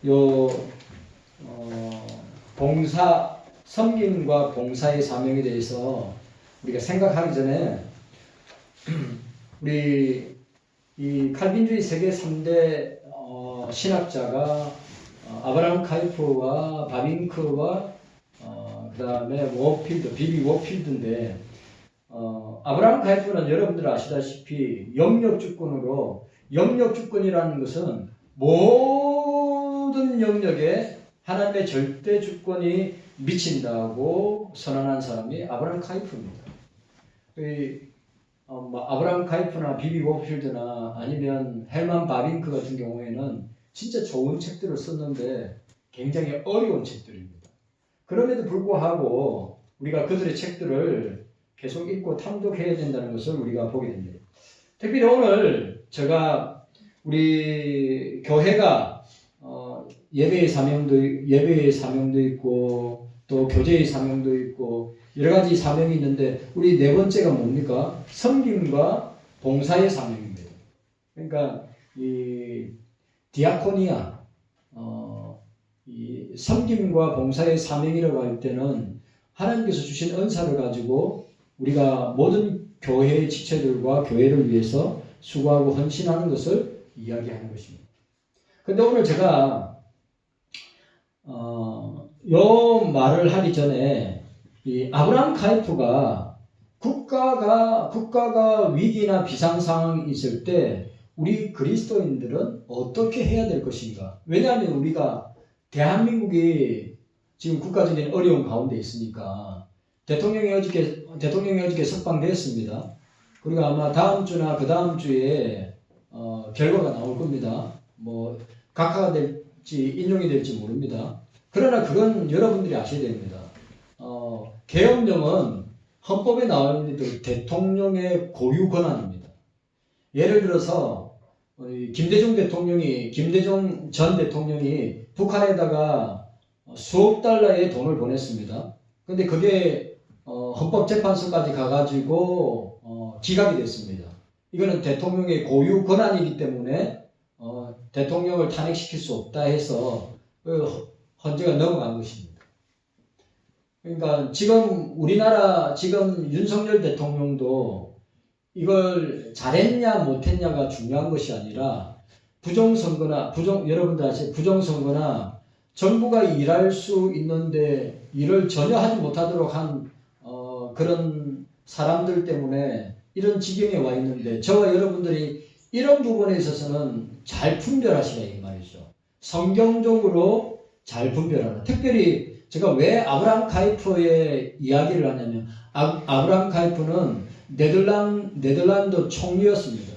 요 봉사, 섬김과 봉사의 사명에 대해서 우리가 생각하기 전에 우리 이 칼빈주의 세계 3대 신학자가 아브라함 카이프와 바빙크와 그 다음에 워필드, 비비 워필드인데 아브라함 카이프는 여러분들 아시다시피 영역주권으로, 영역주권이라는 것은 모든 영역에 하나님의 절대 주권이 미친다고 선언한 사람이 아브라함 카이프입니다. 아브라함 카이프나 비비 워필드나 아니면 헬만 바빙크 같은 경우에는 진짜 좋은 책들을 썼는데 굉장히 어려운 책들입니다. 그럼에도 불구하고 우리가 그들의 책들을 계속 읽고 탐독해야 된다는 것을 우리가 보게 됩니다. 특별히 오늘 제가 우리 교회가 예배의 사명도 있고 또 교제의 사명도 있고 여러 가지 사명이 있는데 우리 네 번째가 뭡니까? 섬김과 봉사의 사명입니다. 그러니까 이 디아코니아, 이 섬김과 봉사의 사명이라고 할 때는 하나님께서 주신 은사를 가지고 우리가 모든 교회의 지체들과 교회를 위해서 수고하고 헌신하는 것을 이야기하는 것입니다. 근데 오늘 제가 요 말을 하기 전에 이 아브라함 카이프가 국가가 위기나 비상 상황이 있을 때 우리 그리스도인들은 어떻게 해야 될 것인가? 왜냐하면 우리가 대한민국이 지금 국가적인 어려운 가운데 있으니까 대통령이 어저께 석방되었습니다. 그리고 아마 다음 주나 그 다음 주에 결과가 나올 겁니다. 뭐 각하가 될지 인용이 될지 모릅니다. 그러나 그건 여러분들이 아셔야 됩니다. 계엄령은 헌법에 나와 있는 대로 대통령의 고유 권한입니다. 예를 들어서 김대중 전 대통령이 북한에다가 수억 달러의 돈을 보냈습니다. 근데 그게 헌법재판소까지 가가지고 기각이 됐습니다. 이거는 대통령의 고유 권한이기 때문에 대통령을 탄핵시킬 수 없다 해서 헌재가 넘어간 것입니다. 그러니까 지금 우리나라 윤석열 대통령도 이걸 잘했냐 못했냐가 중요한 것이 아니라 여러분들 아시죠? 부정선거나 정부가 일할 수 있는데 일을 전혀 하지 못하도록 한 그런 사람들 때문에 이런 지경에 와 있는데 저와 여러분들이 이런 부분에 있어서는 잘 분별하시라 이 말이죠. 성경적으로 잘 분별하라. 특별히 제가 왜 아브라함 카이프의 이야기를 하냐면 아브라함 카이프는 네덜란드 총리였습니다.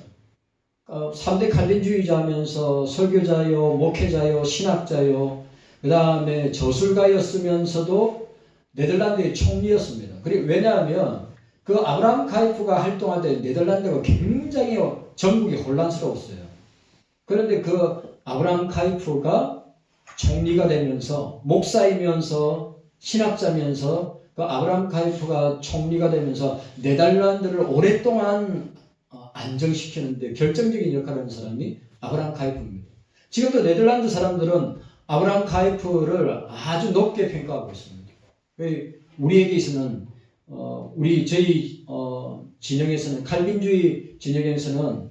3대 칼빈주의자면서 설교자요, 목회자요, 신학자요, 그 다음에 저술가였으면서도 네덜란드의 총리였습니다. 그리고 왜냐하면 그 아브라함 카이프가 활동할 때 네덜란드가 굉장히 전국이 혼란스러웠어요. 그런데 그 아브라함 카이프가 총리가 되면서 목사이면서 신학자면서 그 아브라함 카이프가 총리가 되면서 네덜란드를 오랫동안 안정시키는데 결정적인 역할을 하는 사람이 아브라함 카이프입니다. 지금도 네덜란드 사람들은 아브라함 카이프를 아주 높게 평가하고 있습니다. 우리에게 있어서는 저희 진영에서는 칼빈주의 진영에서는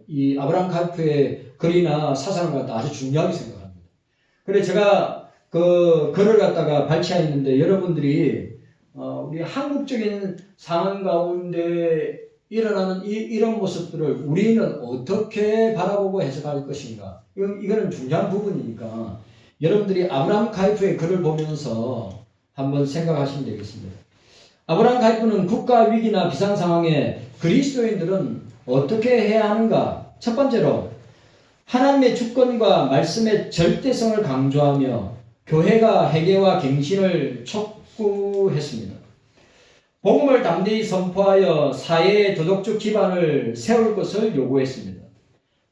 이 아브라함 카이프의 글이나 사상을 갖다 아주 중요하게 생각합니다. 그래 제가 그 글을 갖다가 발췌했는데 여러분들이 우리 한국적인 상황 가운데 일어나는 이런 모습들을 우리는 어떻게 바라보고 해석할 것인가? 이거는 중요한 부분이니까 여러분들이 아브라함 카이프의 글을 보면서 한번 생각하시면 되겠습니다. 아브라함 카이프는 국가 위기나 비상 상황에 그리스도인들은 어떻게 해야 하는가? 첫 번째로 하나님의 주권과 말씀의 절대성을 강조하며 교회가 회개와 갱신을 촉구했습니다. 복음을 담대히 선포하여 사회의 도덕적 기반을 세울 것을 요구했습니다.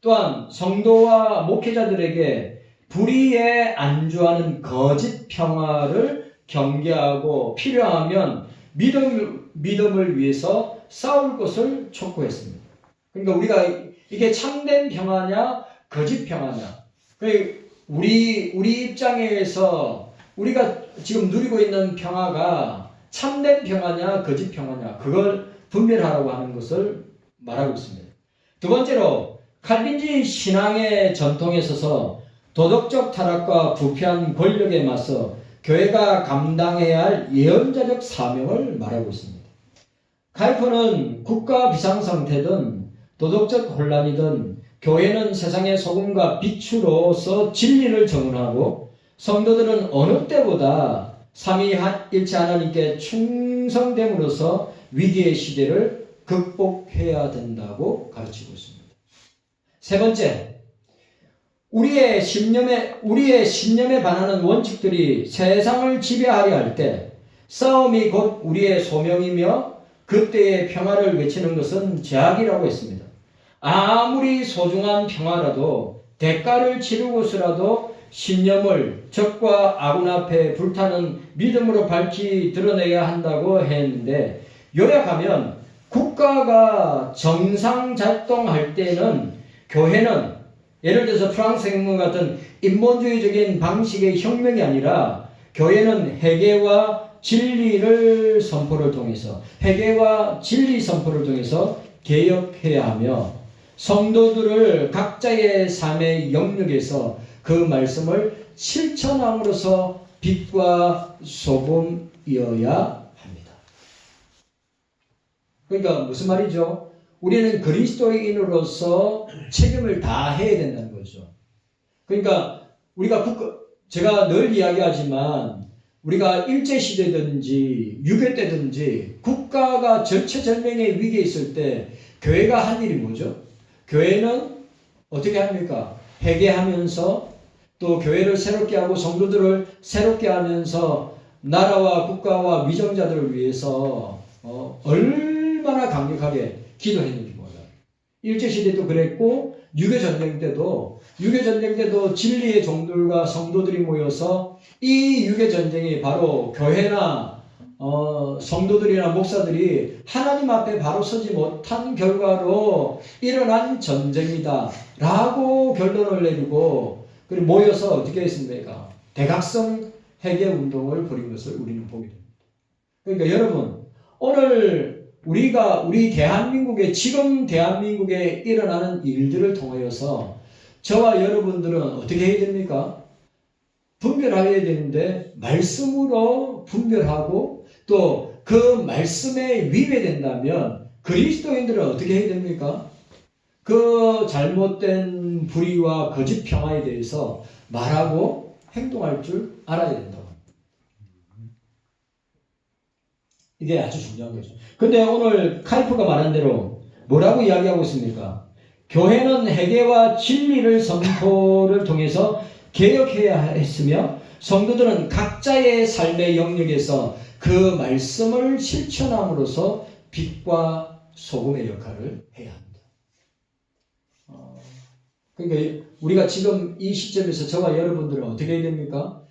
또한 성도와 목회자들에게 불의에 안주하는 거짓 평화를 경계하고 필요하면 믿음을 위해서 싸울 것을 촉구했습니다. 그러니까 우리가 이게 참된 평화냐 거짓 평화냐 우리 입장에서 우리가 지금 누리고 있는 평화가 참된 평화냐 거짓 평화냐 그걸 분별하라고 하는 것을 말하고 있습니다. 두 번째로 칼빈주의 신앙의 전통에 있어서 도덕적 타락과 부패한 권력에 맞서 교회가 감당해야 할 예언자적 사명을 말하고 있습니다. 칼프는 국가 비상상태든 도덕적 혼란이든 교회는 세상의 소금과 빛으로서 진리를 정언하고 성도들은 어느 때보다 삼위일체 하나님께 충성됨으로써 위기의 시대를 극복해야 된다고 가르치고 있습니다. 세 번째, 우리의 신념에 반하는 원칙들이 세상을 지배하려 할 때 싸움이 곧 우리의 소명이며 그때의 평화를 외치는 것은 제약이라고 했습니다. 아무리 소중한 평화라도 대가를 치르고서라도 신념을 적과 아군 앞에 불타는 믿음으로 밝히 드러내야 한다고 했는데, 요약하면 국가가 정상 작동할 때는 교회는 예를 들어서 프랑스 혁명 같은 인본주의적인 방식의 혁명이 아니라 교회는 회개와 진리를 선포를 통해서 회개와 진리 선포를 통해서 개혁해야 하며 성도들을 각자의 삶의 영역에서 그 말씀을 실천함으로써 빛과 소금이어야 합니다. 그러니까 무슨 말이죠? 우리는 그리스도인으로서 책임을 다해야 된다는 거죠. 그러니까 제가 늘 이야기하지만 우리가 일제시대든지 유교 때든지 국가가 절체절명의 위기에 있을 때 교회가 한 일이 뭐죠? 교회는 어떻게 합니까? 회개하면서 또 교회를 새롭게 하고 성도들을 새롭게 하면서 나라와 국가와 위정자들을 위해서 얼마나 강력하게 기도했는지 몰라요. 일제시대도 그랬고 유교전쟁 때도 진리의 종들과 성도들이 모여서 이 유교전쟁이 바로 교회나 성도들이나 목사들이 하나님 앞에 바로 서지 못한 결과로 일어난 전쟁이다 라고 결론을 내리고 그리고 모여서 어떻게 했습니까? 대각성 회개 운동을 벌인 것을 우리는 보게 됩니다. 그러니까 여러분, 오늘 우리 지금 대한민국에 일어나는 일들을 통하여서 저와 여러분들은 어떻게 해야 됩니까? 분별해야 되는데 말씀으로 분별하고 또 그 말씀에 위배된다면 그리스도인들은 어떻게 해야 됩니까? 그 잘못된 불의와 거짓 평화에 대해서 말하고 행동할 줄 알아야 된다고 합니다. 이게 아주 중요한 거죠. 근데 오늘 칼프가 말한 대로 뭐라고 이야기하고 있습니까? 교회는 회개와 진리를 선포를 통해서 개혁해야 했으며 성도들은 각자의 삶의 영역에서 그 말씀을 실천함으로써 빛과 소금의 역할을 해야 합니다. 그러니까 우리가 지금 이 시점에서 저와 여러분들은 어떻게 해야 됩니까?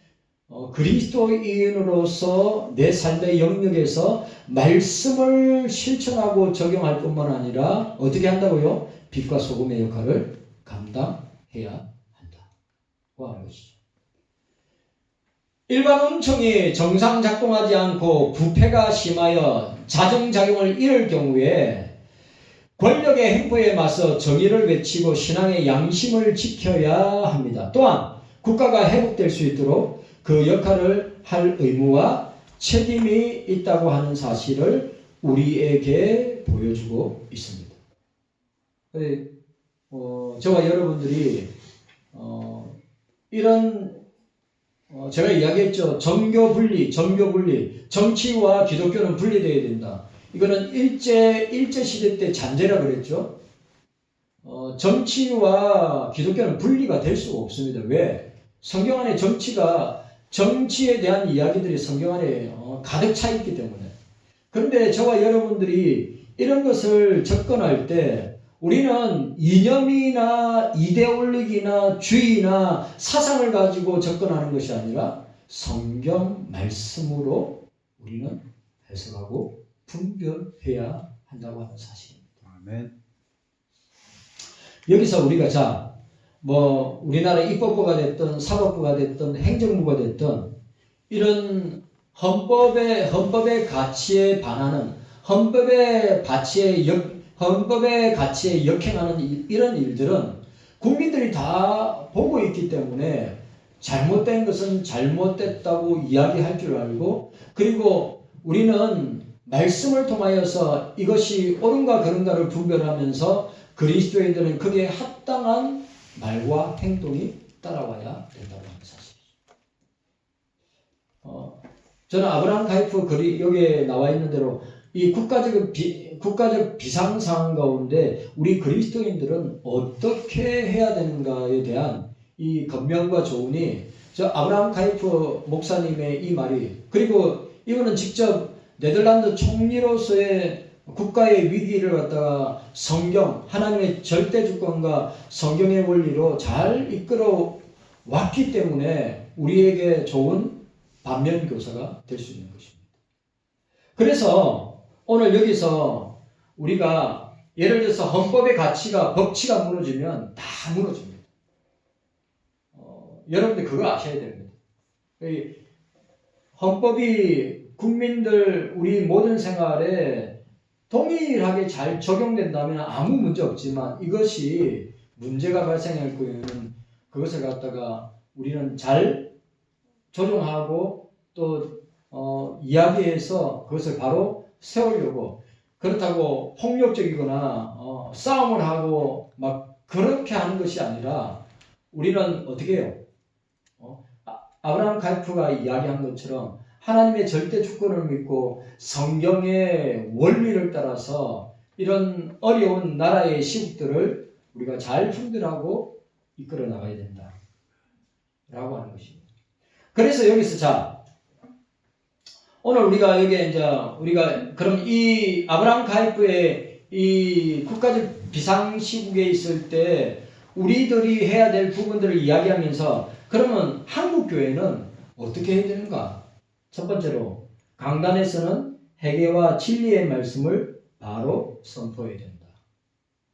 그리스도인으로서 내 삶의 영역에서 말씀을 실천하고 적용할 뿐만 아니라 어떻게 한다고요? 빛과 소금의 역할을 감당해야 한다고 하는 것이죠. 일반 은총이 정상 작동하지 않고 부패가 심하여 자정작용을 잃을 경우에 권력의 횡포에 맞서 정의를 외치고 신앙의 양심을 지켜야 합니다. 또한 국가가 회복될 수 있도록 그 역할을 할 의무와 책임이 있다고 하는 사실을 우리에게 보여주고 있습니다. 저와 여러분들이 이런 제가 이야기했죠. 정교 분리, 정치와 기독교는 분리되어야 된다. 이거는 일제 시대 때 잔재라 그랬죠. 정치와 기독교는 분리가 될 수가 없습니다. 왜? 성경 안에 정치에 대한 이야기들이 성경 안에 가득 차 있기 때문에. 그런데 저와 여러분들이 이런 것을 접근할 때 우리는 이념이나 이데올로기나 주의나 사상을 가지고 접근하는 것이 아니라 성경 말씀으로 우리는 해석하고 분별해야 한다고 하는 사실입니다. 아멘. 여기서 우리가 뭐 우리나라 입법부가 됐든 사법부가 됐든 행정부가 됐든 이런 헌법의 가치에 반하는 헌법의 가치에 역행하는 이런 일들은 국민들이 다 보고 있기 때문에 잘못된 것은 잘못됐다고 이야기할 줄 알고, 그리고 우리는 말씀을 통하여서 이것이 옳은가 그른가를 분별하면서 그리스도인들은 그게 합당한 말과 행동이 따라와야 된다고 하는 사실이죠. 저는 아브라함 카이프 글이 여기에 나와 있는 대로 이 국가적 비상 상황 가운데 우리 그리스도인들은 어떻게 해야 되는가에 대한 이 권면과 조언이 저 아브라함 카이프 목사님의 이 말이, 그리고 이분은 직접 네덜란드 총리로서의 국가의 위기를 갖다가 성경, 하나님의 절대 주권과 성경의 원리로 잘 이끌어 왔기 때문에 우리에게 좋은 반면 교사가 될 수 있는 것입니다. 그래서 오늘 여기서 우리가 예를 들어서 헌법의 가치가, 법치가 무너지면 다 무너집니다. 여러분들 그거 아셔야 됩니다. 헌법이 국민들 우리 모든 생활에 동일하게 잘 적용된다면 아무 문제 없지만, 이것이 문제가 발생할 경우에는 그것을 갖다가 우리는 잘 조정하고 또 이야기해서 그것을 바로 세우려고, 그렇다고 폭력적이거나 싸움을 하고 막 그렇게 하는 것이 아니라 우리는 어떻게 해요? 아브라함 카이프가 이야기한 것처럼 하나님의 절대 주권을 믿고 성경의 원리를 따라서 이런 어려운 나라의 시국들을 우리가 잘 분별하고 이끌어 나가야 된다 라고 하는 것입니다. 그래서 여기서 오늘 우리가 여기에 우리가 그럼 이 아브라함 카이프의 이 국가적 비상시국에 있을 때 우리들이 해야 될 부분들을 이야기하면서, 그러면 한국교회는 어떻게 해야 되는가? 첫 번째로 강단에서는 회개와 진리의 말씀을 바로 선포해야 된다.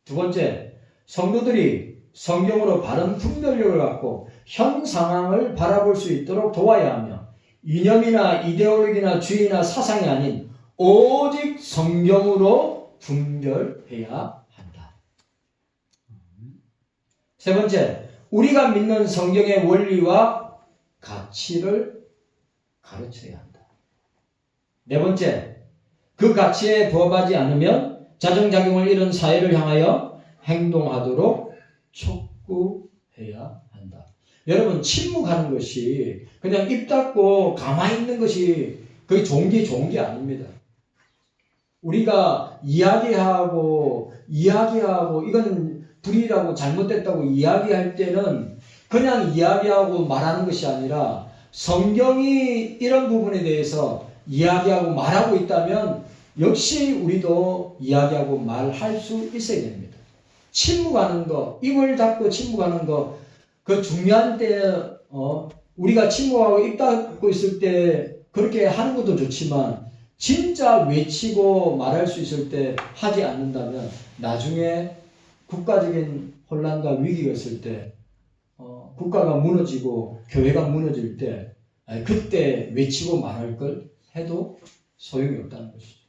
두 번째, 성도들이 성경으로 바른 분별력을 갖고 현 상황을 바라볼 수 있도록 도와야 하며, 이념이나 이데올로기나 주의나 사상이 아닌 오직 성경으로 분별해야 한다. 세 번째, 우리가 믿는 성경의 원리와 가치를 가르쳐야 한다. 네 번째, 그 가치에 부합하지 않으면 자정작용을 잃은 사회를 향하여 행동하도록 촉구해야 한다. 여러분, 침묵하는 것이, 그냥 입 닫고 가만히 있는 것이 그게 좋은 게 아닙니다. 우리가 이야기하고 이건 불의라고 잘못됐다고 이야기할 때는 그냥 이야기하고 말하는 것이 아니라 성경이 이런 부분에 대해서 이야기하고 말하고 있다면 역시 우리도 이야기하고 말할 수 있어야 됩니다. 침묵하는 거, 입을 닫고 침묵하는 거, 그 중요한 때 우리가 침묵하고 입 닫고 있을 때 그렇게 하는 것도 좋지만, 진짜 외치고 말할 수 있을 때 하지 않는다면 나중에 국가적인 혼란과 위기가 있을 때, 국가가 무너지고 교회가 무너질 때 그때 외치고 말할 걸 해도 소용이 없다는 것이죠.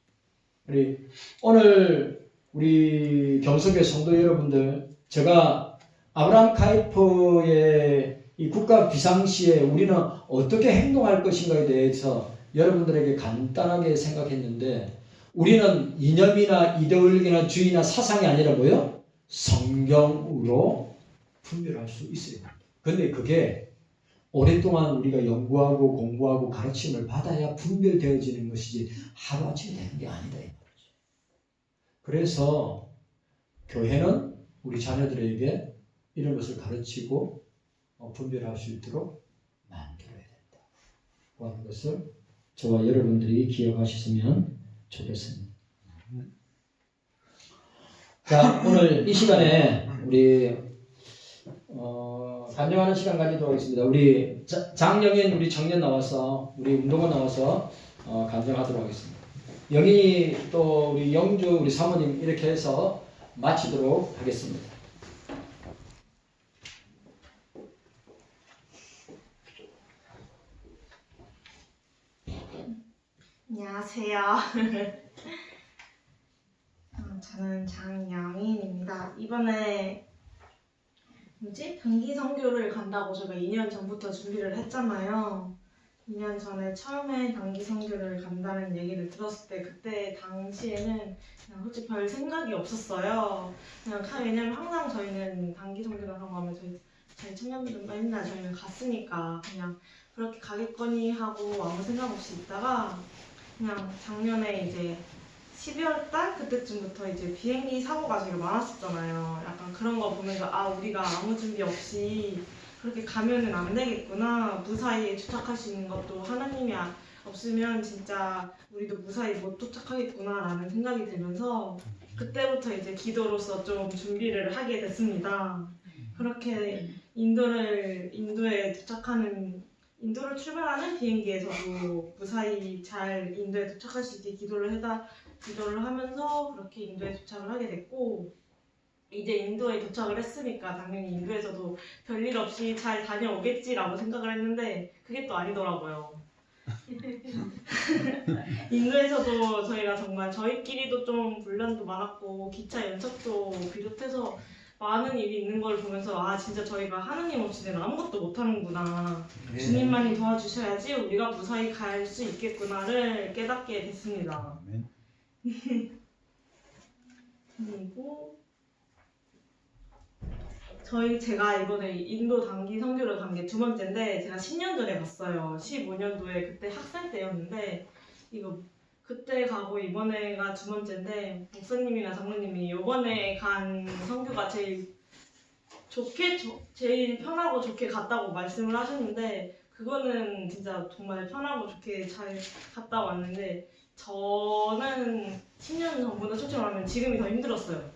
오늘 우리 경성교회 성도 여러분들, 제가 아브라함 카이프의 이 국가 비상시에 우리는 어떻게 행동할 것인가에 대해서 여러분들에게 간단하게 생각했는데, 우리는 이념이나 이데올로기나 주의나 사상이 아니라 뭐요? 성경으로 분별할 수 있어요. 근데 그게 오랫동안 우리가 연구하고 공부하고 가르침을 받아야 분별되어지는 것이지 하루아침에 되는 게 아니다. 그래서 교회는 우리 자녀들에게 이런 것을 가르치고 분별할 수 있도록 만들어야 된다 하는 것을 저와 여러분들이 기억하셨으면 좋겠습니다. 자, 오늘 이 시간에 우리 간증하는 시간 가지도록 하겠습니다. 우리 장영인 우리 청년 나와서, 우리 운동원 나와서 간증하도록 하겠습니다. 영인이 또 우리 영주 우리 사모님 이렇게 해서 마치도록 하겠습니다. 안녕하세요. 저는 장영인입니다. 이번에 단기 선교를 간다고 제가 2년 전부터 준비를 했잖아요. 2년 전에 처음에 단기 선교를 간다는 얘기를 들었을 때 그때 당시에는 그냥 솔직히 별 생각이 없었어요. 왜냐면 항상 저희는 단기 선교를 하고 하면 저희 청년들은 맨날 저희는 갔으니까 그냥 그렇게 가겠거니 하고 아무 생각 없이 있다가 그냥 작년에 이제 12월 달 그때쯤부터 이제 비행기 사고가 되게 많았었잖아요. 약간 그런 거 보면서 우리가 아무 준비 없이 그렇게 가면은 안 되겠구나. 무사히 도착할 수 있는 것도 하나님이 없으면 진짜 우리도 무사히 못 도착하겠구나라는 생각이 들면서 그때부터 이제 기도로서 좀 준비를 하게 됐습니다. 그렇게 인도를 출발하는 비행기에서도 무사히 잘 인도에 도착할 수 있게 기도를 하면서 그렇게 인도에 도착을 하게 됐고, 이제 인도에 도착을 했으니까 당연히 인도에서도 별일 없이 잘 다녀오겠지라고 생각을 했는데 그게 또 아니더라고요. 인도에서도 저희가 정말 저희끼리도 좀 분란도 많았고 기차 연착도 비롯해서 많은 일이 있는 걸 보면서 진짜 저희가 하나님 없이는 아무것도 못하는구나. 주님만이 도와주셔야지 우리가 무사히 갈 수 있겠구나를 깨닫게 됐습니다. 그리고 제가 이번에 인도 단기 선교를 간 게 2번째인데 제가 10년 전에 갔어요. 15년도에 그때 학생 때였는데 그때 가고 이번에가 2번째인데 목사님이나 장로님이 이번에 간 선교가 제일 편하고 좋게 갔다고 말씀을 하셨는데 그거는 진짜 정말 편하고 좋게 잘 갔다 왔는데 저는 10년 전보다 솔직히 말하면 지금이 더 힘들었어요.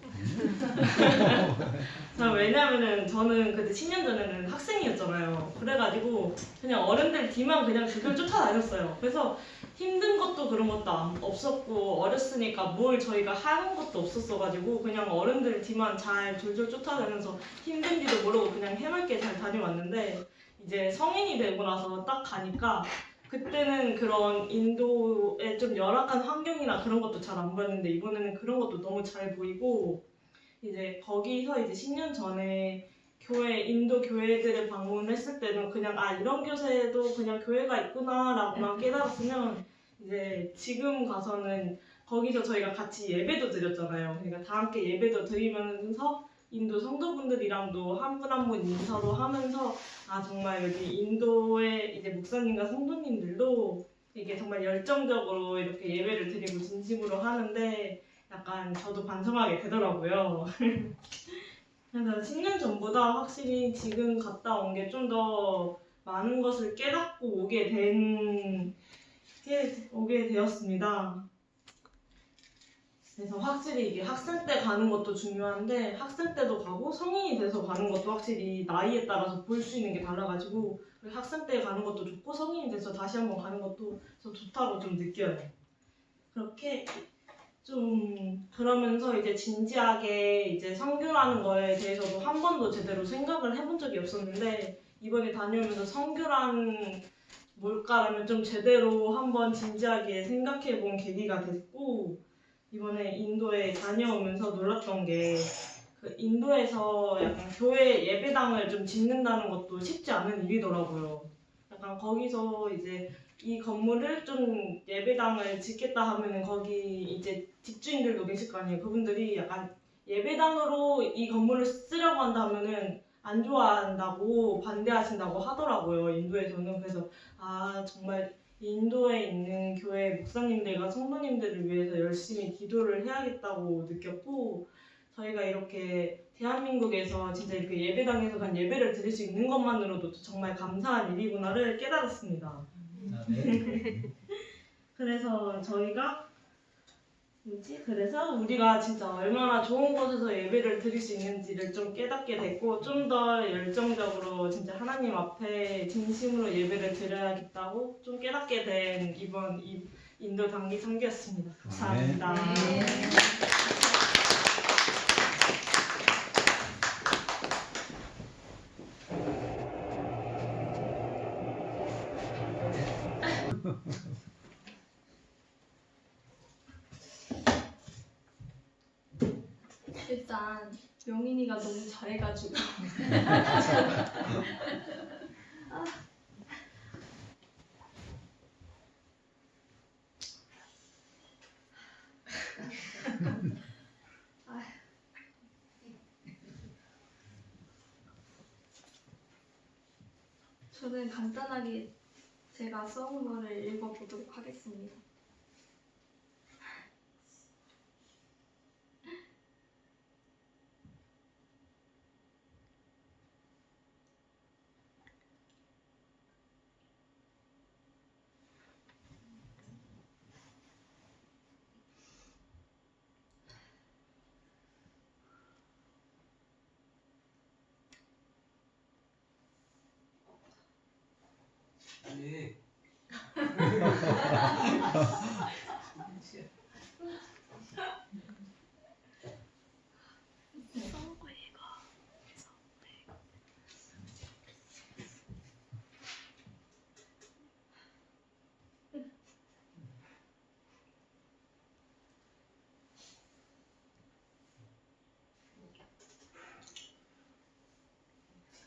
왜냐면은 저는 그때 10년 전에는 학생이었잖아요. 그래가지고 그냥 어른들 뒤만 그냥 주변 쫓아다녔어요. 그래서 힘든 것도 그런 것도 없었고 어렸으니까 뭘 저희가 하는 것도 없었어가지고 그냥 어른들 뒤만 잘 졸졸 쫓아다니면서 힘든지도 모르고 그냥 해맑게 잘 다녀왔는데 이제 성인이 되고 나서 딱 가니까 그때는 그런 인도의 좀 열악한 환경이나 그런 것도 잘 안 보였는데 이번에는 그런 것도 너무 잘 보이고 이제 거기서 이제 10년 전에 인도 교회들을 방문했을 때는 그냥 이런 교회도 그냥 교회가 있구나라고만 깨달았으면 이제 지금 가서는 거기서 저희가 같이 예배도 드렸잖아요. 그러니까 다 함께 예배도 드리면서 인도 성도분들이랑도 한 분 한 분 인사도 하면서 정말 여기 인도의 이제 목사님과 성도님들도 이게 정말 열정적으로 이렇게 예배를 드리고 진심으로 하는데 약간 저도 반성하게 되더라고요. 그래서 10년 전보다 확실히 지금 갔다 온 게 좀 더 많은 것을 깨닫고 오게 되었습니다. 그래서 확실히 이게 학생 때 가는 것도 중요한데 학생 때도 가고 성인이 돼서 가는 것도 확실히 나이에 따라서 볼 수 있는 게 달라가지고 학생 때 가는 것도 좋고 성인이 돼서 다시 한번 가는 것도 좀 좋다고 좀 느껴요. 그렇게 좀 그러면서 이제 진지하게 이제 선교라는 거에 대해서도 한 번도 제대로 생각을 해본 적이 없었는데 이번에 다녀오면서 선교란 뭘까라면 좀 제대로 한번 진지하게 생각해 본 계기가 됐고 이번에 인도에 다녀오면서 놀랐던 게 인도에서 약간 교회 예배당을 좀 짓는다는 것도 쉽지 않은 일이더라고요. 약간 거기서 이제 이 건물을 좀 예배당을 짓겠다 하면은 거기 이제 집주인들도 계실 거 아니에요. 그분들이 약간 예배당으로 이 건물을 쓰려고 한다 하면은 안 좋아한다고 반대하신다고 하더라고요. 인도에서는. 그래서 정말 인도에 있는 교회 목사님들과 성도님들을 위해서 열심히 기도를 해야겠다고 느꼈고 저희가 이렇게 대한민국에서 진짜 이렇게 예배당에서 간 예배를 드릴 수 있는 것만으로도 정말 감사한 일이구나를 깨달았습니다. 그래서 저희가 그래서 우리가 진짜 얼마나 좋은 곳에서 예배를 드릴 수 있는지를 좀 깨닫게 됐고 좀 더 열정적으로 진짜 하나님 앞에 진심으로 예배를 드려야겠다고 좀 깨닫게 된 이번 인도 단기 선교였습니다. 감사합니다. 네. 일단 명인이가 너무 잘해가지고 저는 간단하게 제가 써온 거를 읽어보도록 하겠습니다. 예.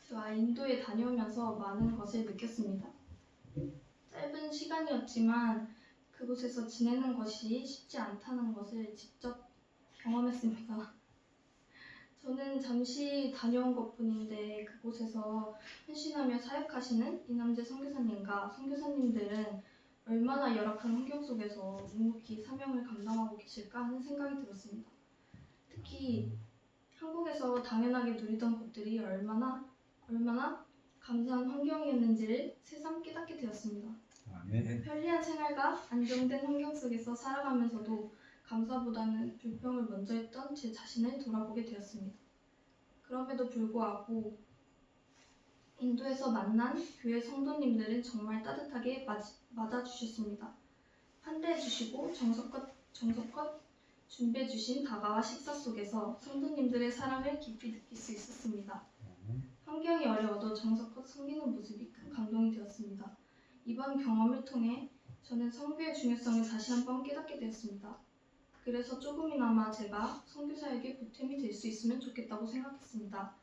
제가 인도에 다녀오면서 많은 것을 느꼈습니다. 짧은 시간이었지만 그곳에서 지내는 것이 쉽지 않다는 것을 직접 경험했습니다. 저는 잠시 다녀온 것뿐인데 그곳에서 헌신하며 사역하시는 이남재 선교사님과 선교사님들은 얼마나 열악한 환경 속에서 묵묵히 사명을 감당하고 계실까 하는 생각이 들었습니다. 특히 한국에서 당연하게 누리던 것들이 얼마나 감사한 환경이었는지를 새삼 깨닫게 되었습니다. 아멘. 편리한 생활과 안정된 환경 속에서 살아가면서도 감사보다는 불평을 먼저 했던 제 자신을 돌아보게 되었습니다. 그럼에도 불구하고 인도에서 만난 교회 성도님들은 정말 따뜻하게 맞아주셨습니다. 환대해주시고 정성껏 준비해주신 다가와 식사 속에서 성도님들의 사랑을 깊이 느낄 수 있었습니다. 환경이 어려워도 정성껏 섬기는 모습이 큰 감동이 되었습니다. 이번 경험을 통해 저는 선교의 중요성을 다시 한번 깨닫게 되었습니다. 그래서 조금이나마 제가 선교사에게 보탬이 될 수 있으면 좋겠다고 생각했습니다.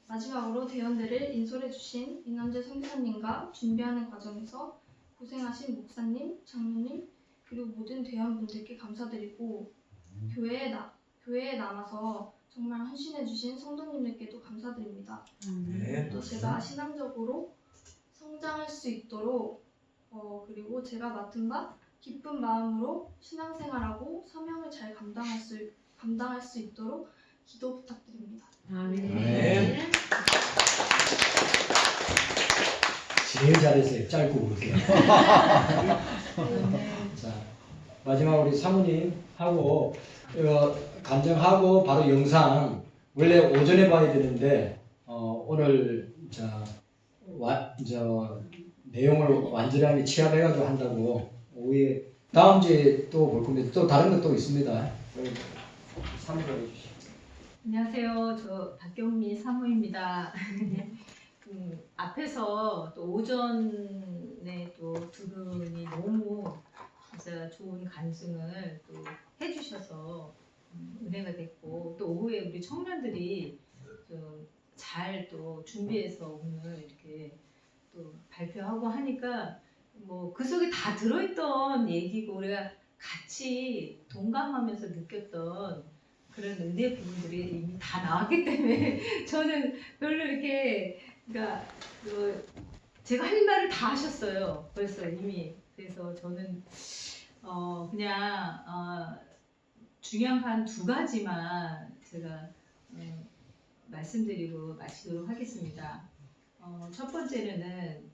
마지막으로 대원들을 인솔해주신 이남재 선교사님과 준비하는 과정에서 고생하신 목사님, 장로님, 그리고 모든 대원분들께 감사드리고 교회에 남아서 정말 헌신해주신 성도님들께도 감사드립니다. 네. 또 제가 신앙적으로 성장할 수 있도록 그리고 제가 맡은 바 기쁜 마음으로 신앙생활하고 사명을 잘 감당할 수 있도록 기도 부탁드립니다. 아멘. 제일 잘했어요. 짧고 굵게. 자, 마지막 우리 사모님 하고 간증하고 바로 영상 원래 오전에 봐야 되는데 오늘 내용을 완전하게 취합해가지고 한다고 오후에 다음 주에 또 볼 겁니다. 또 다른 것도 있습니다. 사모님 해주시죠. 안녕하세요. 저 박경미 사모입니다. 앞에서 또 오전에 또 두 분이 너무 진짜 좋은 간증을 또 해주셔서 은혜가 됐고 또 오후에 우리 청년들이 좀 잘 또 준비해서 오늘 이렇게 또 발표하고 하니까 뭐 그 속에 다 들어있던 얘기고 우리가 같이 동감하면서 느꼈던 그런 은혜 부분들이 이미 다 나왔기 때문에 저는 별로 이렇게 그러니까 제가 할 말을 다 하셨어요. 벌써 이미. 그래서 저는 그냥 중요한 한 두 가지만 제가 말씀드리고 마치도록 하겠습니다. 첫 번째는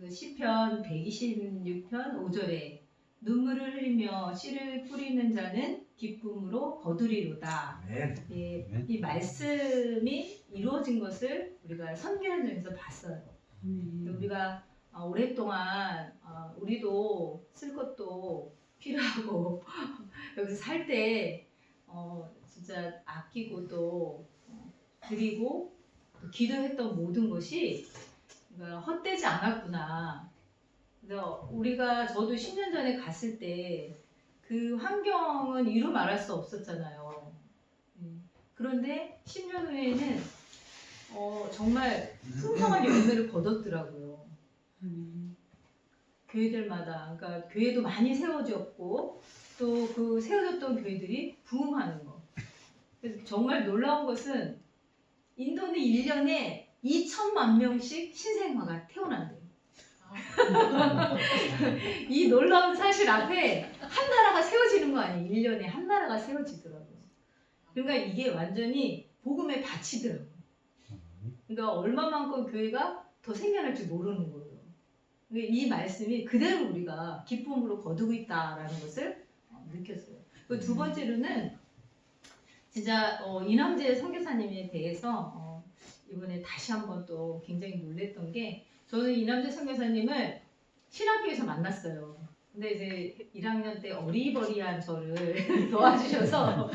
시편 126편 5절에 눈물을 흘리며 씨를 뿌리는 자는 기쁨으로 거두리로다. 예, 이 말씀이 이루어진 것을 우리가 선교 현장에서 봤어요. 우리가 오랫동안 우리도 쓸 것도 필요하고 여기서 살 때 진짜 아끼고 또 드리고 또 기도했던 모든 것이 그러니까 헛되지 않았구나. 저도 10년 전에 갔을 때 그 환경은 이루 말할 수 없었잖아요. 그런데 10년 후에는 정말 풍성한 열매를 거뒀더라고요. 교회들마다, 그러니까 교회도 많이 세워졌고 또 그 세워졌던 교회들이 부흥하는 거. 그래서 정말 놀라운 것은 인도는 1년에 2천만 명씩 신생아가 태어난대요. 이 놀라운 사실 앞에 한 나라가 세워지는 거 아니에요. 1년에 한 나라가 세워지더라고요. 그러니까 이게 완전히 복음의 밭이더라고요. 그러니까 얼마만큼 교회가 더 생겨날지 모르는 거예요. 그러니까 이 말씀이 그대로 우리가 기쁨으로 거두고 있다라는 것을 느꼈어요. 그 두 번째로는 진짜 이남재 선교사님에 대해서 이번에 다시 한번 또 굉장히 놀랬던 게, 저는 이남재 선교사님을 신학교에서 만났어요. 근데 이제 1학년 때 어리버리한 저를 도와주셔서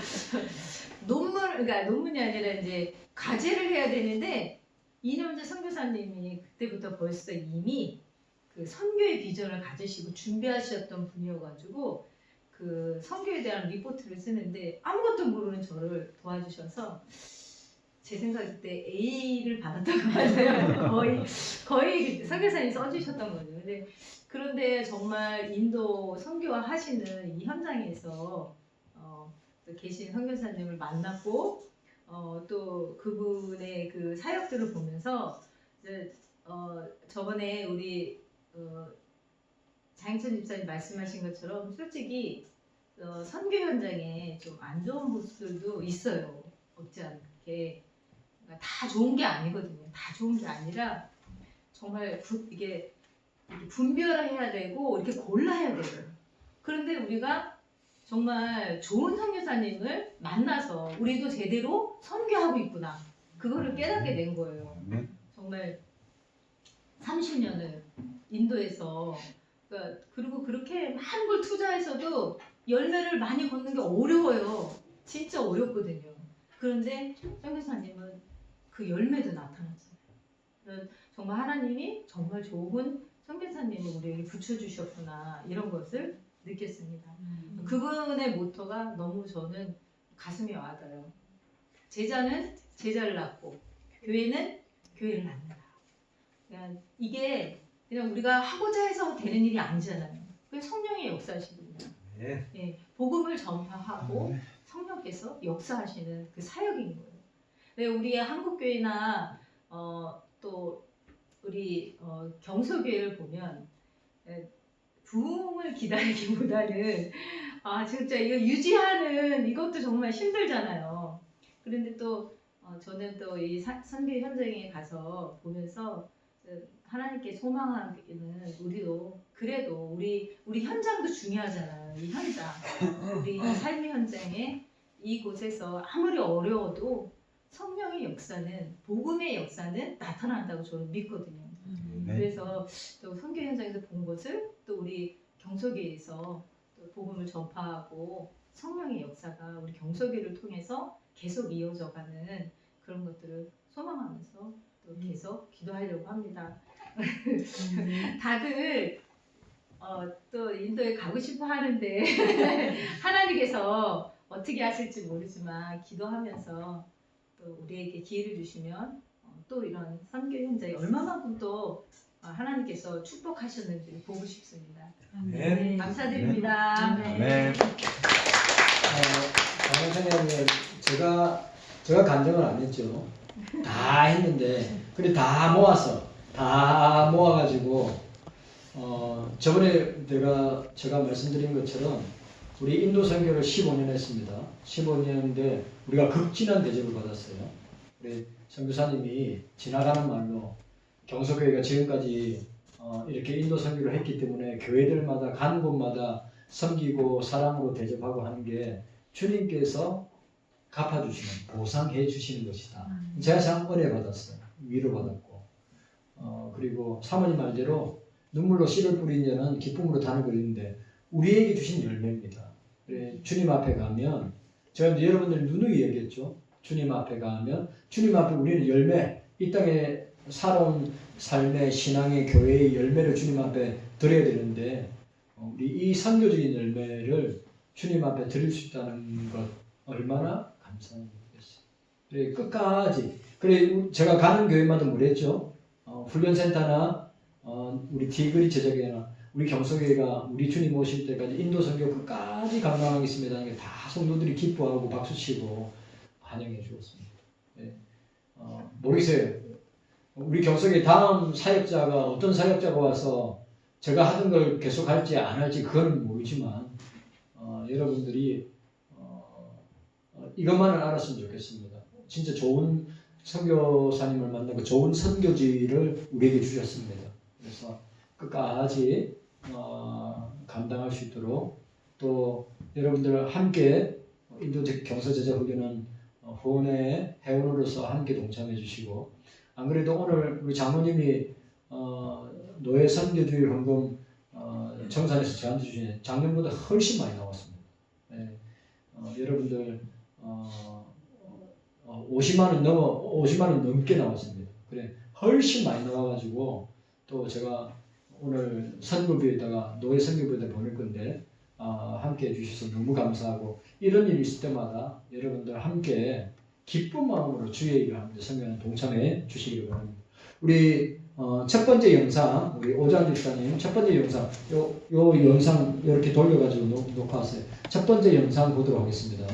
그러니까 논문이 아니라 이제 과제를 해야 되는데, 이남재 선교사님이 그때부터 벌써 이미 그 선교의 비전을 가지시고 준비하셨던 분이어가지고 그 선교에 대한 리포트를 쓰는데 아무것도 모르는 저를 도와주셔서 제 생각에 그때 A를 받았던 것 같아요. 거의 선교사님이 써주셨던 거죠. 그런데 정말 인도 선교화 하시는 이 현장에서 계신 선교사님을 만났고 또 그분의 그 사역들을 보면서 저번에 우리 장인천 집사님 말씀하신 것처럼 솔직히 선교 현장에 좀 안 좋은 모습들도 있어요. 없지 않게. 그러니까 다 좋은 게 아니거든요. 다 좋은 게 아니라 정말 이게 분별을 해야 되고 이렇게 골라야 돼요. 그런데 우리가 정말 좋은 선교사님을 만나서 우리도 제대로 선교하고 있구나. 그거를 깨닫게 된 거예요. 정말 30년을 인도에서 그리고 그렇게 많은 걸 투자해서도 열매를 많이 걷는 게 어려워요. 진짜 어렵거든요. 그런데 선교사님은 그 열매도 나타났어요. 정말 하나님이 정말 좋은 선교사님을 우리에게 붙여주셨구나, 이런 것을 느꼈습니다. 그분의 모토가 너무 저는 가슴에 와닿아요. 제자는 제자를 낳고 교회는 교회를 낳는다. 그냥 이게 그냥 우리가 하고자 해서 되는 일이 아니잖아요. 그게 성령의 역사시거든요. 네, 복음을 전파하고 성령께서 역사하시는 그 사역인 거예요. 네, 우리 한국교회나 또 우리 경서교회를 보면 부흥을 기다리기보다는 진짜 이거 유지하는 이것도 정말 힘들잖아요. 그런데 또 저는 또 이 선교 현장에 가서 보면서 하나님께 소망하는 우리도 그래도 우리 현장도 중요하잖아요. 이 현장, 우리 삶의 현장에 이곳에서 아무리 어려워도 성령의 역사는, 복음의 역사는 나타난다고 저는 믿거든요. 그래서 또 선교 현장에서 본 것을 또 우리 경서교회에서 또 복음을 전파하고 성령의 역사가 우리 경서교회를 통해서 계속 이어져가는 그런 것들을 소망하면서 또 계속 기도하려고 합니다. 다들 또 인도에 가고 싶어 하는데 하나님께서 어떻게 하실지 모르지만 기도하면서 또 우리에게 기회를 주시면 또 이런 선교 현장에 얼마만큼 또 하나님께서 축복하셨는지 보고 싶습니다. 네. 감사드립니다. 네. 장선생님, 제가 간증을 안 했죠. 다 했는데, 그래 다 모아가지고 저번에 제가 말씀드린 것처럼 우리 인도 선교를 15년 했습니다. 15년인데 우리가 극진한 대접을 받았어요. 우리 선교사님이 지나가는 말로 경서교회가 지금까지 이렇게 인도 선교를 했기 때문에 교회들마다 가는 곳마다 섬기고 사랑으로 대접하고 하는 게 주님께서 갚아주시는, 보상해 주시는 것이다. 제가 참 은혜 받았어요. 위로받았고 그리고 사모님 말대로 눈물로 씨를 뿌린 자는 기쁨으로 단을 그리는데 우리에게 주신 열매입니다. 주님 앞에 가면 제가 여러분들 누누이 얘기했죠. 주님 앞에 가면 주님 앞에 우리는 열매, 이 땅에 살아온 삶의 신앙의 교회의 열매를 주님 앞에 드려야 되는데 우리 이 선교적인 열매를 주님 앞에 드릴 수 있다는 것 얼마나 감사한 일이겠어요. 그래 끝까지. 그래 제가 가는 교회마다 뭐랬죠? 훈련센터나 우리 티그리 제자교회나 우리 경서교회가 우리 주님 오실 때까지 인도 선교 끝까지 감당하겠습니다 하는 게 다 성도들이 기뻐하고 박수치고 환영해 주었습니다. 네. 모르겠어요. 우리 경서교회 다음 사역자가 어떤 사역자가 와서 제가 하던 걸 계속 할지 안 할지 그건 모르지만 여러분들이 이것만은 알았으면 좋겠습니다. 진짜 좋은 선교사님을 만나고 좋은 선교지를 우리에게 주셨습니다. 그래서 끝까지 감당할 수 있도록 또 여러분들 함께 인도적 경서제자 훈련은 후원의 회원으로서 함께 동참해 주시고 안 그래도 오늘 우리 장모님이 노예 선교주의 헌금 정산에서 저한테 주신 작년보다 훨씬 많이 나왔습니다. 네. 여러분들 50만 원 넘게 나왔습니다. 그래 훨씬 많이 나와가지고 또 제가 오늘 선교비에다가 노예 선교비에다 보낼 건데 함께 해주셔서 너무 감사하고 이런 일이 있을 때마다 여러분들 함께 기쁜 마음으로 주의 일을 하는데 성경에 동참해 주시기 바랍니다. 우리 첫 번째 영상 우리 오장 집사님 첫 번째 영상 요 영상 이렇게 돌려가지고 녹화하세요. 첫 번째 영상 보도록 하겠습니다.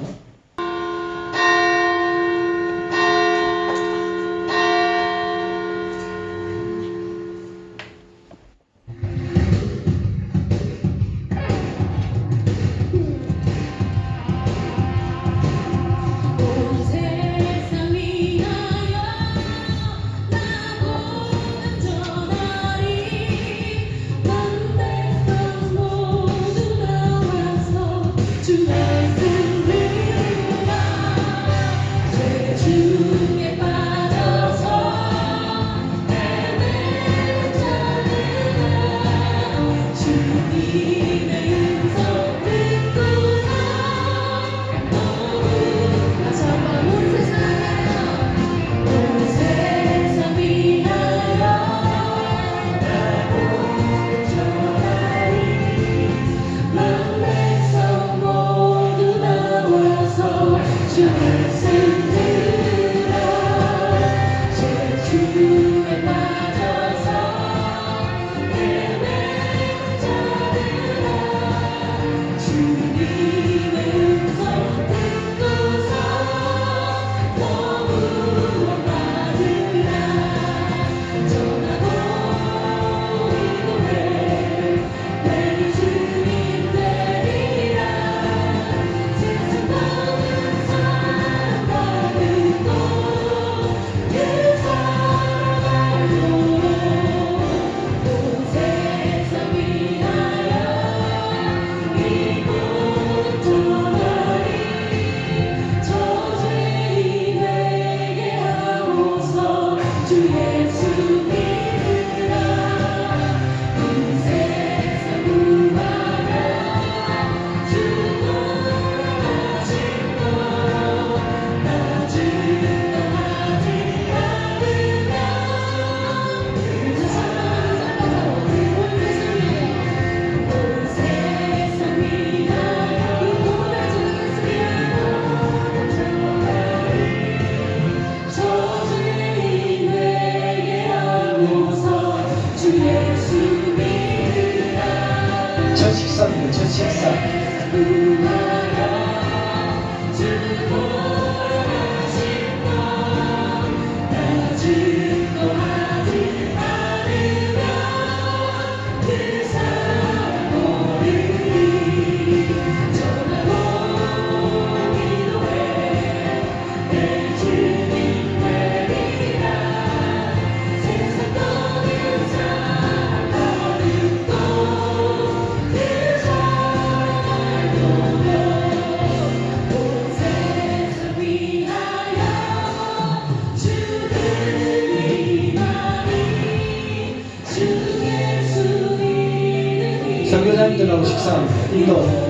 첫 식사입니다. 첫 식사. 선교사님들하고 식사합니다. 인도.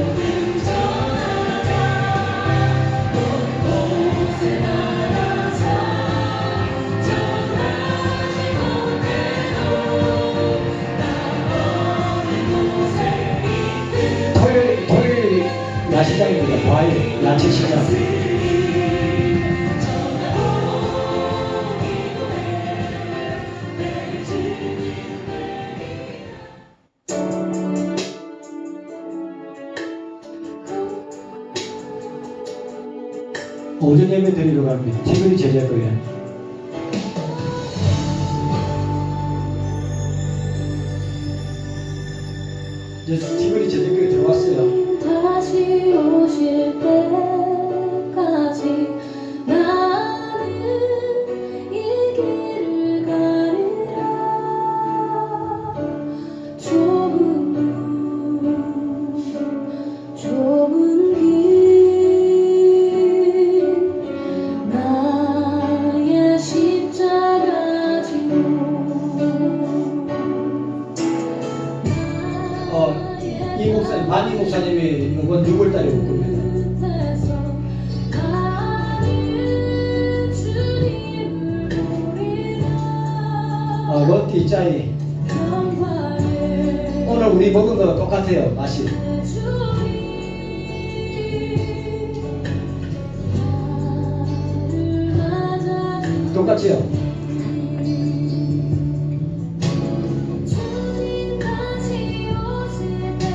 토요일 야시장입니다. 과일 야채 시장. 오전 예배 드리러 갑니다. 티그리 제자교회. 이제 티그리 제자교회 들어왔어요. 다시 오실 때까지 나는 이 길을 가리라. 좁은 길 나의 십자가 지고 이 목사님, 만희 목사님이 이번 6월달에 올 겁니다. 롯티 짜이. 오늘 우리 먹은 거 똑같아요, 맛이. 똑같지요?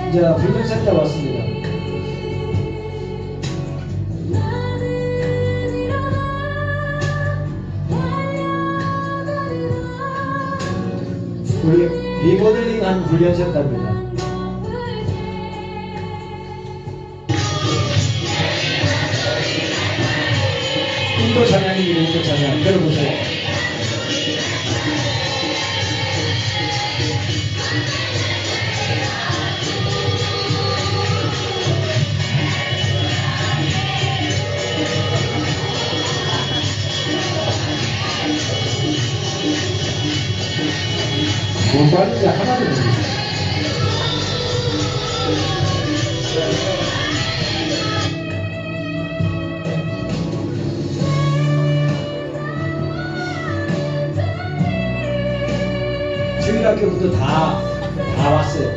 이제 훈련센터 왔습니다. 우리 리모델링한 훈련센터입니다. 인도 찬양입니다. 인도 찬양 들어보세요. 공부하는 게 하나도 모르겠어요. 주일학교부터 다 왔어요.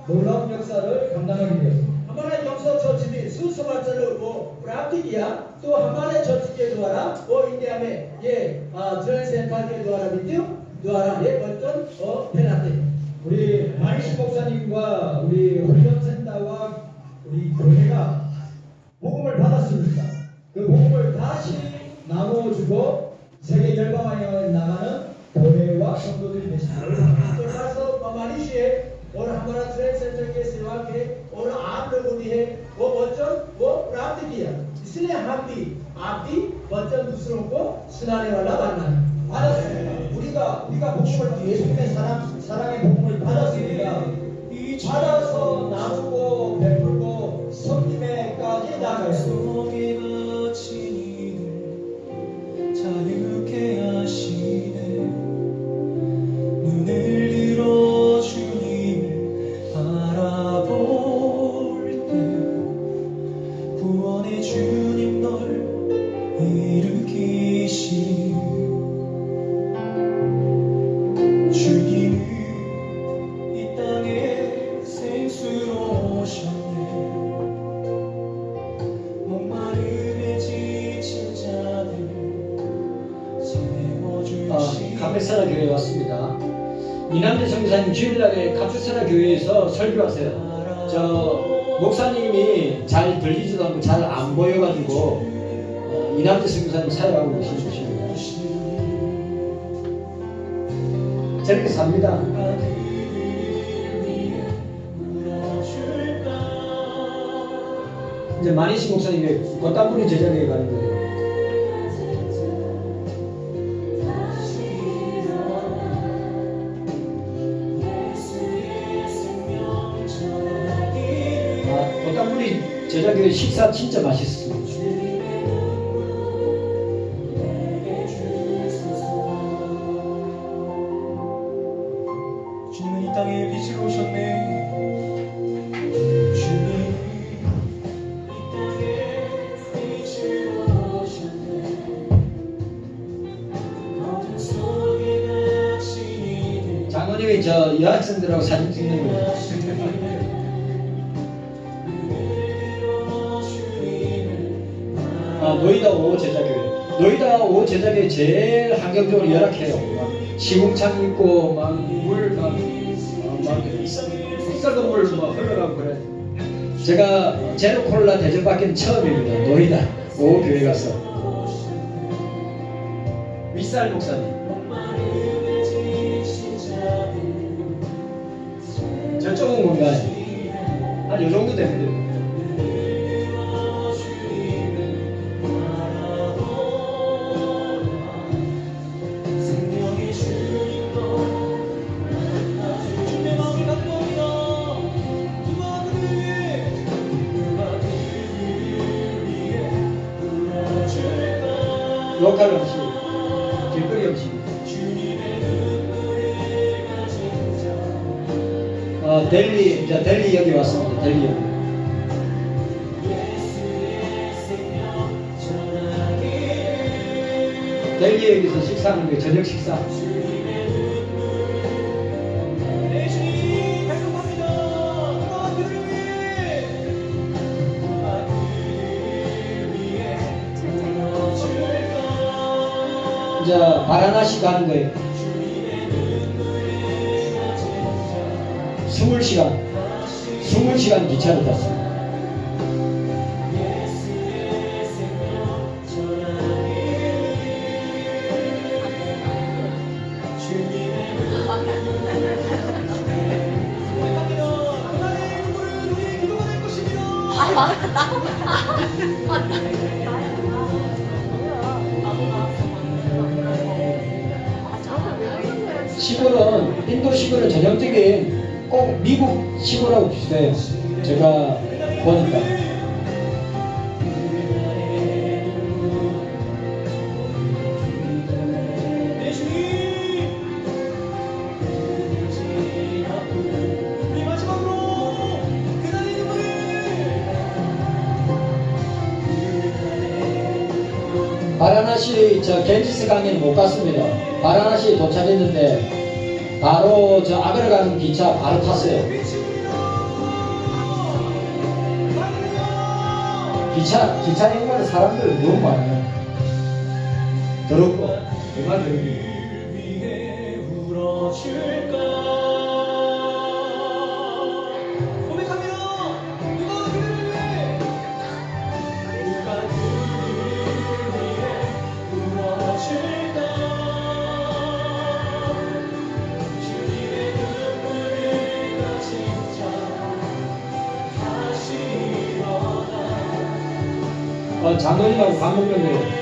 놀라운 역사를 감당하게 되었습니다. हमारा 경서 चर्च में सुसमाचार को प्राप्ति किया तो हमारे चर्च के द्वारा वो इंडिया में ये ट्रेन सेंटर के द्वारा विद्युत द्वारा ये बच्चन फैलाते 우리 마니시 목사님과 우리 훈련센터와 우리 교회가 복음을 받았습니다. 그 복음을 다시 나눠주고 세계 열방에 나가는 교회와 성도들이 되십니다. 그래서 마니시에 और हमारा ट्रेड सेंटर के सेवा के और आप लोगों ने वो वचन वो प्राप्त किया, इसलिए हम भी आप भी वचन दूसरों को सुनाने वाला बनना है. 우리가 복음을 예수님의 사랑의 복음을 받았으니까 받아서 나누고 베풀고 섬김에까지 나가야 돼. 자유케 하시네 눈을 들어 주님을 바라볼 때 구원의 주님 널 일으키시리 주님은 이 땅에 생수로 오셨네 목마름에 지친 자들 카페사라 교회에 왔습니다. 이남재 선교사님 주일날에 카페사라 교회에서 설교하세요. 저 목사님이 잘 들리지도 않고 잘 안 보여가지고 이남재 선교사님 사역하고 계신 곳입니다. 저렇게 삽니다. 이제 만희신 목사님이 꽃단분이 제자리에 가는 거예요. 꽃단분이 제자교회 식사 진짜 맛있었어요. 주님은 이 땅에 빛으로 오셨네. 장로님이 저 여학생들하고 사진 찍는 거예요. 노이다 5 제자교회. 노이다 5 제자교회 제일 환경적으로 열악해요. 막 시궁창 있고 막물막 썩은 물 막 흘러가고 그래. 제가 제로 콜라 대접받기는 처음입니다. 노이다 5 교회 가서. 윗살 목사님. 저쪽은 뭔가요? 한 요 정도 되면 돼요. 로컬 음식, 길거리 음식. 델리, 이제 델리 여기 왔습니다. 델리 여기. 델리 여기서 식사하는 게 저녁 식사. 이제 바라나시 가는 거예요. 20시간 기차를 탔습니다. 시골은 인도 시골은 전형적인 꼭 미국 시골하고 비슷해요. 제가 보니까. 바라나시 저 겐지스 강에는 못 갔습니다. 바라나시에 도착했는데 바로 저 아그라 가는 기차 바로 탔어요. 기차 정말 사람들 너무 많아요. 더럽고 정말 더럽고. 장로님하고 감독님들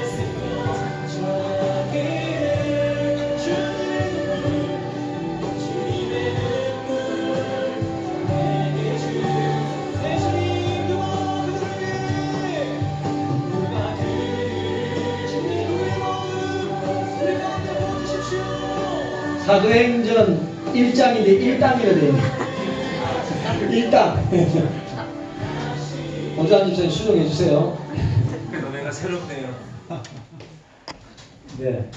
사도행전 1장인데 1당이라 돼요. 1당. 원장님 집사님 수정해 주세요. 그 노래가 새롭네요. 네.